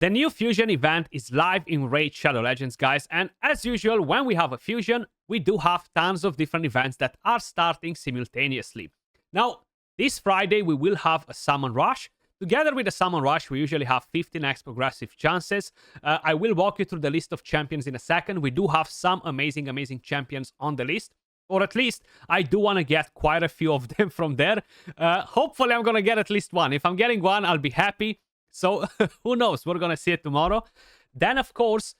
The new Fusion event is live in Raid Shadow Legends, guys, and as usual, when we have a Fusion, we do have tons of different events that are starting simultaneously. Now, this Friday, we will have a Summon Rush. Together with the Summon Rush, we usually have 15x progressive chances. I will walk you through the list of champions in a second. We do have some amazing champions on the list. Or at least, I do want to get quite a few of them from there. Hopefully, I'm going to get at least one. If I'm getting one, I'll be happy. So, who knows? We're going to see it tomorrow. Then, of course,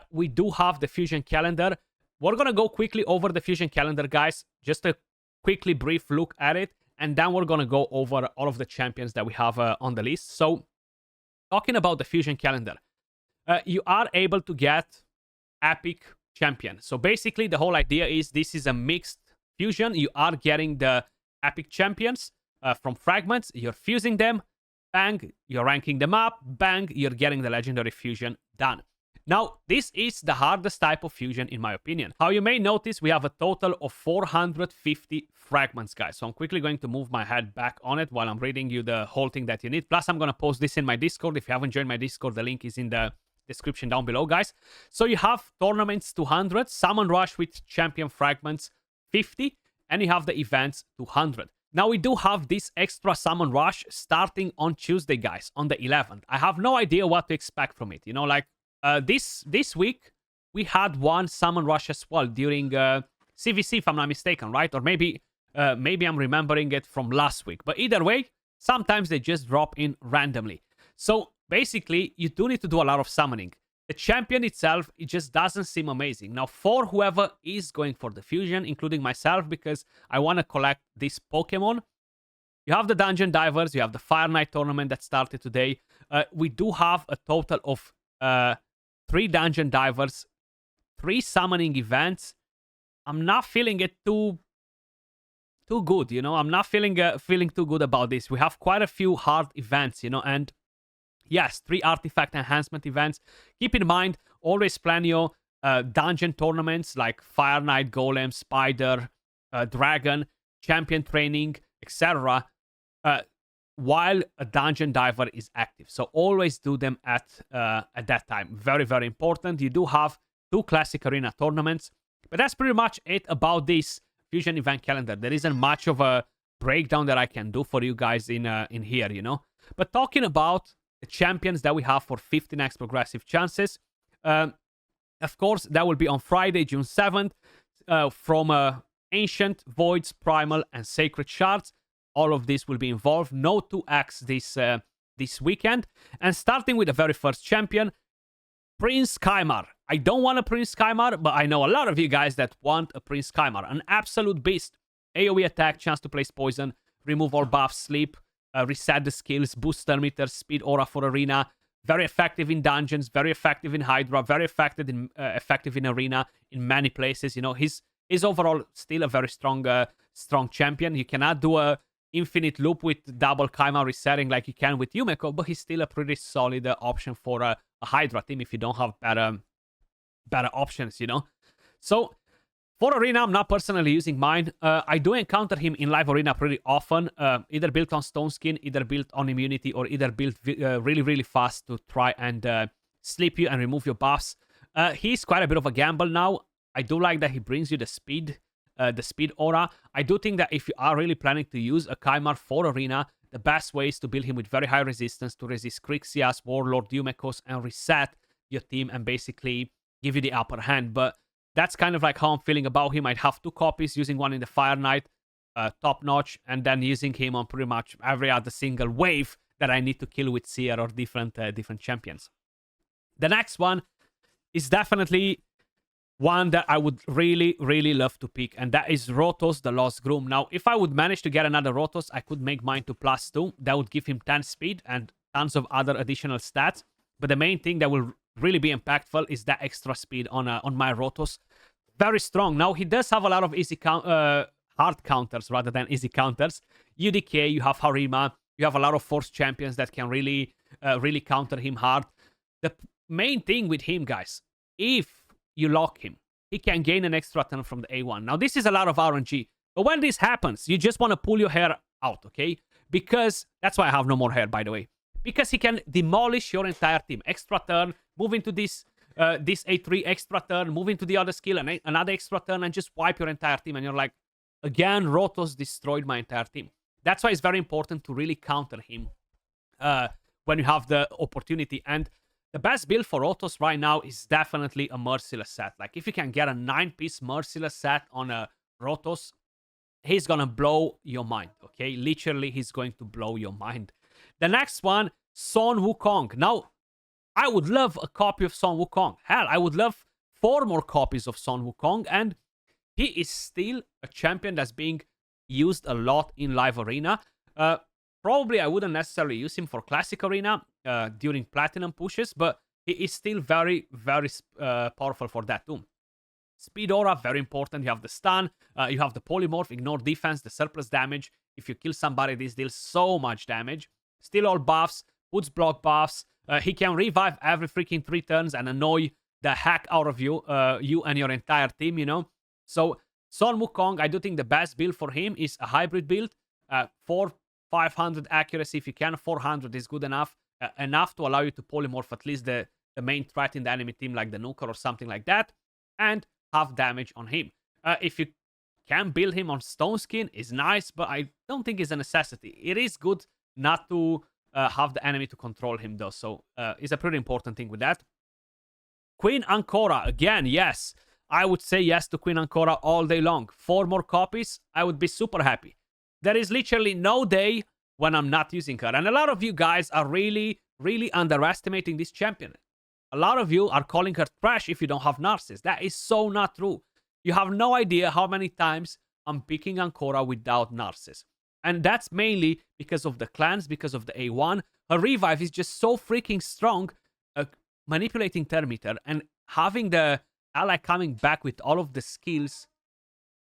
we do have the Fusion calendar. We're going to go quickly over the Fusion calendar, guys. Just a quickly brief look at it. And then we're going to go over all of the champions that we have on the list. So, talking about the Fusion calendar, you are able to get epic champion. So, basically, the whole idea is this is a mixed Fusion. You are getting the epic champions from fragments. You're fusing them. Bang, you're ranking them up. Bang, you're getting the legendary fusion done. Now, this is the hardest type of fusion in my opinion. How you may notice, we have a total of 450 fragments, guys. So I'm quickly going to move my head back on it while I'm reading you the whole thing that you need. Plus, I'm going to post this in my Discord. If you haven't joined my Discord, the link is in the description down below, guys. So you have tournaments 200, Summon Rush with champion fragments 50, and you have the events 200. Now, we do have this extra Summon Rush starting on Tuesday, guys, on the 11th. I have no idea what to expect from it. You know, like, this week, we had one Summon Rush as well during CVC, if I'm not mistaken, right? Or maybe I'm remembering it from last week. But either way, sometimes they just drop in randomly. So, basically, you do need to do a lot of summoning. The champion itself, it just doesn't seem amazing. Now, for whoever is going for the fusion, including myself, because I want to collect this Pokemon, you have the Dungeon Divers, you have the Fire Knight tournament that started today. We do have a total of 3 Dungeon Divers, 3 summoning events. I'm not feeling it too good, you know? I'm not feeling too good about this. We have quite a few hard events, you know, and yes, 3 artifact enhancement events. Keep in mind, always plan your dungeon tournaments like Fire Knight, Golem, Spider, Dragon, Champion Training, etc. While a Dungeon Diver is active. So always do them at that time. Very, very important. You do have 2 Classic Arena tournaments. But that's pretty much it about this Fusion event calendar. There isn't much of a breakdown that I can do for you guys in here, you know. But talking about the champions that we have for 15x progressive chances. Of course, that will be on Friday, June 7th, from Ancient, Voids, Primal, and Sacred Shards. All of this will be involved. No 2x this weekend. And starting with the very first champion, Prince Kymar. I don't want a Prince Kymar, but I know a lot of you guys that want a Prince Kymar. An absolute beast. AoE attack, chance to place poison, remove all buffs, sleep, reset the skills, boost turn meter, speed aura for arena. Very effective in dungeons, very effective in Hydra, very effective in arena, in many places. You know, he's overall still a very strong champion. You cannot do a infinite loop with double Kymar resetting like you can with Yumeko, but he's still a pretty solid option for a Hydra team if you don't have better options, you know. So for arena, I'm not personally using mine. I do encounter him in live arena pretty often, either built on Stone Skin, either built on immunity, or either built really, really fast to try and sleep you and remove your buffs. He's quite a bit of a gamble now. I do like that he brings you the speed aura. I do think that if you are really planning to use a Kymar for arena, the best way is to build him with very high resistance to resist Krixias, Warlord, Yumekos, and reset your team and basically give you the upper hand. But that's kind of like how I'm feeling about him. I'd have 2 copies, using one in the Fire Knight, top notch, and then using him on pretty much every other single wave that I need to kill with Seer or different champions. The next one is definitely one that I would really, really love to pick, and that is Rotos, the Lost Groom. Now, if I would manage to get another Rotos, I could make mine to +2. That would give him 10 speed and tons of other additional stats. But the main thing that will really be impactful is that extra speed on my Rotos. Very strong. Now, he does have a lot of hard counters rather than easy counters. UDK, you have Harima, you have a lot of force champions that can really counter him hard. The main thing with him, guys, if you lock him, he can gain an extra turn from the A1. Now, this is a lot of RNG, but when this happens, you just want to pull your hair out, okay? Because, that's why I have no more hair, by the way. because he can demolish your entire team. Extra turn, move into this A3, extra turn, move into the other skill, and another extra turn, and just wipe your entire team. And you're like, again, Rotos destroyed my entire team. That's why it's very important to really counter him when you have the opportunity. And the best build for Rotos right now is definitely a Merciless set. Like, if you can get a 9-piece Merciless set on a Rotos, he's gonna blow your mind, okay? Literally, he's going to blow your mind. The next one, Sun Wukong. Now, I would love a copy of Sun Wukong. Hell, I would love 4 more copies of Sun Wukong, and he is still a champion that's being used a lot in live arena. Probably I wouldn't necessarily use him for classic arena during platinum pushes, but he is still very, very powerful for that too. Speed aura, very important. You have the stun, you have the polymorph, ignore defense, the surplus damage. If you kill somebody, this deals so much damage. Still all buffs, puts block buffs. He can revive every freaking 3 turns and annoy the heck out of you, you and your entire team, you know? So, Sun Wukong, I do think the best build for him is a hybrid build. 500 accuracy, if you can, 400 is good enough. Enough to allow you to polymorph at least the main threat in the enemy team, like the Nuker or something like that. And half damage on him. If you can build him on Stone Skin, is nice, but I don't think it's a necessity. It is good not to have the enemy to control him, though. So it's a pretty important thing with that. Queen Ancora, again, yes. I would say yes to Queen Ancora all day long. 4 more copies, I would be super happy. There is literally no day when I'm not using her. And a lot of you guys are really, really underestimating this champion. A lot of you are calling her trash if you don't have Narcissus. That is so not true. You have no idea how many times I'm picking Ancora without Narcissus. And that's mainly because of the clans, because of the A1. Her revive is just so freaking strong, manipulating Thermeter and having the ally coming back with all of the skills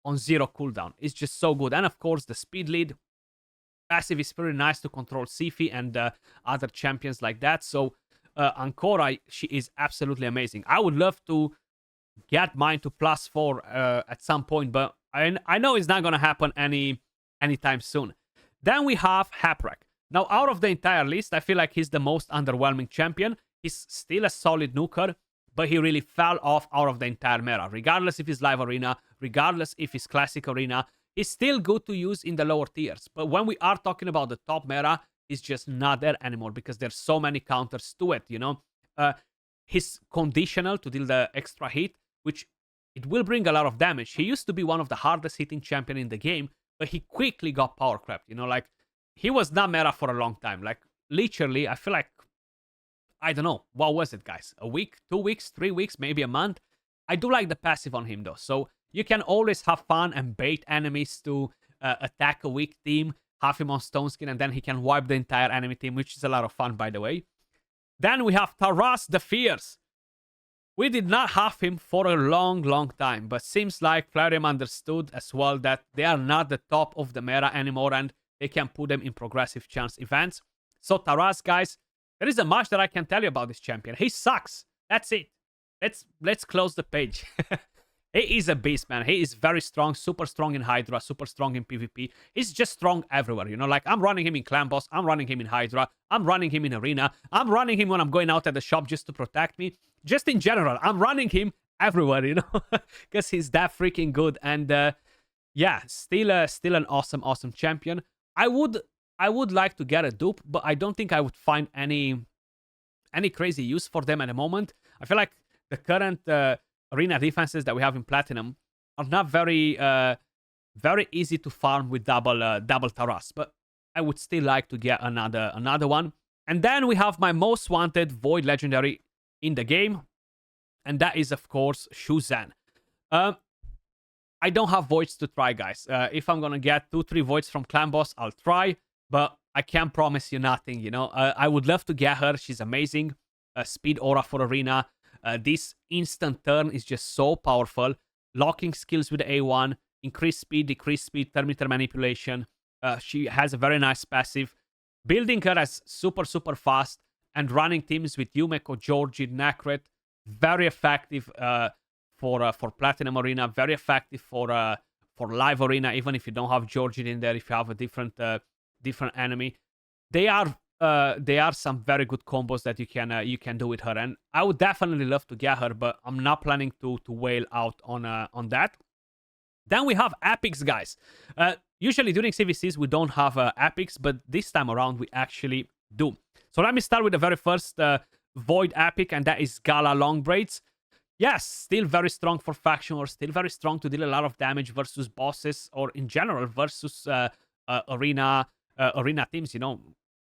on 0 cooldown is just so good. And of course, the speed lead passive is pretty nice to control Sifi and other champions like that. So Ancora, she is absolutely amazing. I would love to get mine to +4 at some point, but I know it's not going to happen anytime soon. Then we have Haprek. Now, out of the entire list, I feel like he's the most underwhelming champion. He's still a solid nuker, but he really fell off out of the entire meta. Regardless if it's live arena, regardless if it's classic arena, he's still good to use in the lower tiers. But when we are talking about the top meta, he's just not there anymore because there's so many counters to it, you know? He's conditional to deal the extra hit, which it will bring a lot of damage. He used to be one of the hardest hitting champion in the game, but he quickly got power crept, you know? Like, he was not meta for a long time. Like, literally, I feel like, I don't know, what was it, guys? A week, 2 weeks, 3 weeks, maybe a month? I do like the passive on him, though. So you can always have fun and bait enemies to attack a weak team, have him on Stone Skin, and then he can wipe the entire enemy team, which is a lot of fun, by the way. Then we have Taras the Fierce. We did not have him for a long, long time, but seems like Flareum understood as well that they are not the top of the meta anymore, and they can put them in progressive chance events. So Taras, guys, there isn't much that I can tell you about this champion. He sucks. That's it. Let's close the page. He is a beast, man. He is very strong, super strong in Hydra, super strong in PvP. He's just strong everywhere, you know? Like, I'm running him in Clan Boss, I'm running him in Hydra, I'm running him in Arena, I'm running him when I'm going out at the shop just to protect me. Just in general, I'm running him everywhere, you know? Because he's that freaking good. And yeah, still an awesome champion. I would like to get a dupe, but I don't think I would find any crazy use for them at the moment. I feel like the current arena defenses that we have in Platinum are not very easy to farm with double Taras, but I would still like to get another one. And then we have my most wanted Void Legendary in the game, and that is, of course, Shuzan. I don't have Voids to try, guys. If I'm gonna get 2-3 Voids from Clan Boss, I'll try, but I can't promise you nothing, you know? I would love to get her. She's amazing. Speed aura for Arena. This instant turn is just so powerful. Locking skills with A1, increase speed, decrease speed, Thermeter manipulation. She has a very nice passive. Building her as super fast and running teams with Yumeko, Georgie, Nakret. Very effective for Platinum Arena. Very effective for Live Arena, even if you don't have Georgie in there, if you have a different enemy. They are there are some very good combos that you can do with her, and I would definitely love to get her, but I'm not planning to whale out on that. Then we have epics, guys. Usually during CVCs we don't have epics, but this time around we actually do. So let me start with the very first Void epic, and that is Gala Long Braids. Yes, still very strong for faction, or still very strong to deal a lot of damage versus bosses, or in general versus arena teams. You know,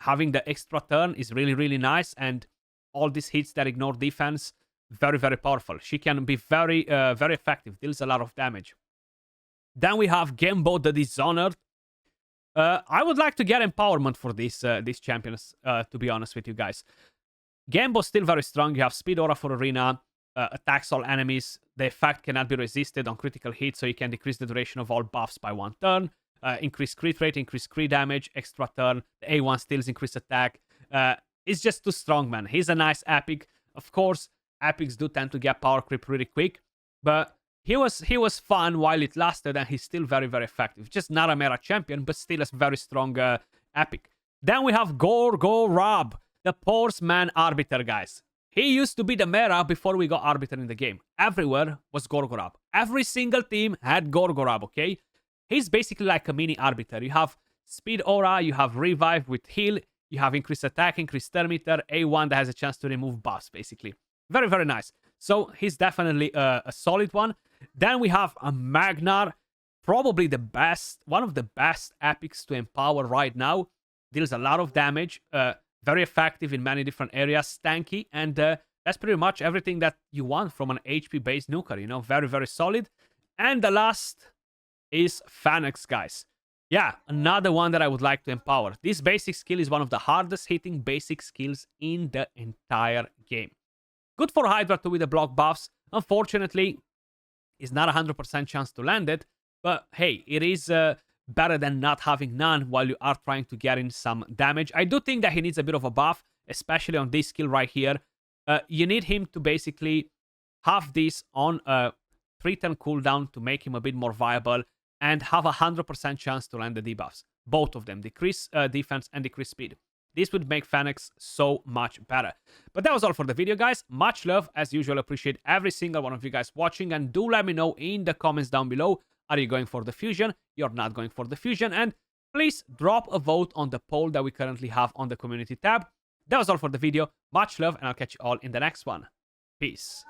having the extra turn is really, really nice, and all these hits that ignore defense, very, very powerful. She can be very, very effective, deals a lot of damage. Then we have Gembo the Dishonored. I would like to get empowerment for these champions, to be honest with you guys. Gembo's still very strong. You have Speed Aura for arena, attacks all enemies. The effect cannot be resisted on critical hits, so you can decrease the duration of all buffs by 1 turn. Increase crit rate, increase crit damage, extra turn. The A1 steals, increase attack. It's just too strong, man. He's a nice epic. Of course, epics do tend to get power creep really quick, but he was fun while it lasted, and he's still very, very effective. Just not a meta champion, but still a very strong epic. Then we have Gorgorab, the Pores Man Arbiter, guys. He used to be the meta before we got Arbiter in the game. Everywhere was Gorgorab. Every single team had Gorgorab, okay? He's basically like a mini Arbiter. You have Speed Aura, you have Revive with Heal, you have Increased Attack, Increased Turn Meter, A1 that has a chance to remove buffs, basically. Very, very nice. So he's definitely a solid one. Then we have a Magnar, probably the best, one of the best epics to empower right now. Deals a lot of damage, very effective in many different areas, tanky, and that's pretty much everything that you want from an HP-based nuker, you know, very, very solid. And the last is Phanex, guys. Yeah, another one that I would like to empower. This basic skill is one of the hardest hitting basic skills in the entire game. Good for Hydra too with the block buffs. Unfortunately, it's not a 100% chance to land it, but hey, it is better than not having none while you are trying to get in some damage. I do think that he needs a bit of a buff, especially on this skill right here. You need him to basically have this on a 3-turn cooldown to make him a bit more viable, and have a 100% chance to land the debuffs. Both of them, decrease defense and decrease speed. This would make Phanex so much better. But that was all for the video, guys. Much love. As usual, appreciate every single one of you guys watching. And do let me know in the comments down below. Are you going for the fusion? You're not going for the fusion. And please drop a vote on the poll that we currently have on the community tab. That was all for the video. Much love, and I'll catch you all in the next one. Peace.